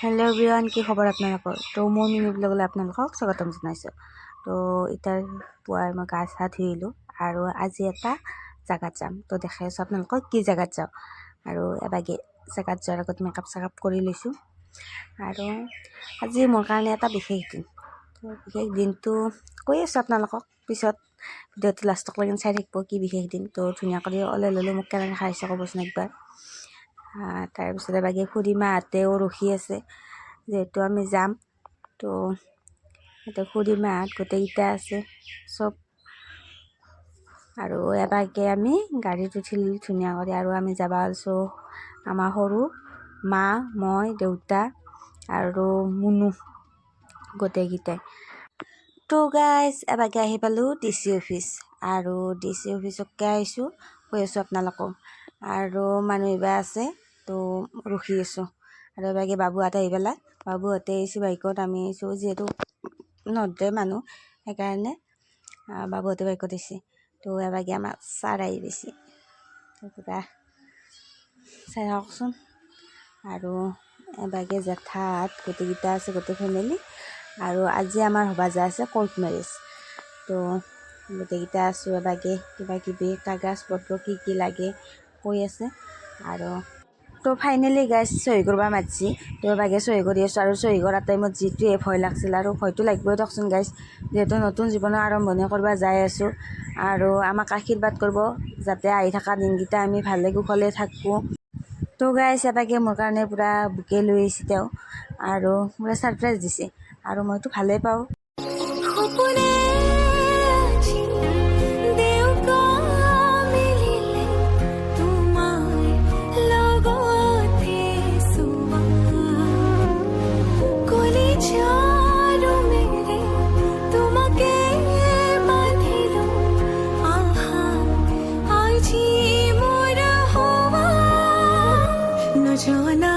Hello' everyone, কি খবৰ আপোনালোকৰ? তো মোৰ মিনি ব্লগলৈ আপোনালোকক স্বাগতম জনাইছোঁ। তো এতিয়া পুৱাই মই গা চা ধুইলোঁ আৰু আজি এটা জেগাত যাম। তো দেখাই আছোঁ আপোনালোকক কি জেগাত যাওঁ। আৰু এবাগে জেগাত যোৱাৰ আগত মেকআপ চেকআপ কৰি লৈছোঁ। আৰু আজি মোৰ কাৰণে এটা বিশেষ দিন। তো বিশেষ দিনটো কৈ আছোঁ আপোনালোকক, পিছত ভিডিঅ'টো লাষ্টলৈকে চাই থাকিব কি বিশেষ দিন। তো ধুনীয়া কৰি ওলাই ল'লোঁ, মোক কেনেকৈ খাইছে ক'বচোন একবাৰ। তাৰপিছতে বাকী খুৰীমাহঁতেও ৰখি আছে, যিহেতু আমি যাম। তো এতিয়া খুৰীমাহঁত গোটেইকেইটা আছে চব। আৰু এবাৰকে আমি গাড়ীত উঠিলোঁ ধুনীয়া কৰি, আৰু আমি যাব আছোঁ আমাৰ সৰু মা, মই, দেউতা আৰু মুনু গোটেইকেইটাই। তো গাইজ এবাৰকে আহি পালোঁ DC অফিচ, আৰু DC অফিচকে আহিছোঁ কৈ আছোঁ আপোনালোকক। আৰু মানুহ এইবা আছে, তো ৰখি আছোঁ। আৰু এবাৰকে বাবুহঁতে আহি পেলাই, বাবুহঁতে আহিছোঁ বাইকত, আমি আহিছোঁ যিহেতু নদে মানুহ, সেইকাৰণে বাবুহঁতে বাইকত আহিছে। তো এবাৰকে আমাৰ ছাৰ আহি পাইছে, তো পুৰা চাই থাককচোন। আৰু এবাৰকে জেঠাত গোটেইকেইটা আছে, গোটেই ফেমিলি। আৰু আজি আমাৰ সভা যা আছে কৰ্ট মেৰেজ। তো গোটেইকেইটা আছোঁ, এবাৰকে কিবা কিবি কাগজ পত্ৰ কি লাগে কৈ আছে। আৰু তো ফাইনেলি গাইজ চহী কৰিব মাতিছে, তো এবাৰকে চহী কৰি আছোঁ। আৰু চহী কৰাৰ টাইমত যিটোৱে ভয় লাগিছিল, আৰু ভয়টো লাগিবই দিয়কচোন গাইজ, যিহেতু নতুন জীৱনৰ আৰম্ভণি কৰিব যাই আছোঁ। আৰু আমাক আশীৰ্বাদ কৰিব যাতে আহি থকা দিনকেইটা আমি ভালে কুশলে থাকোঁ। তো গাইজ এবাৰকে মোৰ কাৰণে পূৰা বুকে লৈ আহিছে তেওঁ, আৰু পূৰা ছাৰপ্ৰাইজ দিছে, আৰু মইতো ভালেই পাওঁ। জানা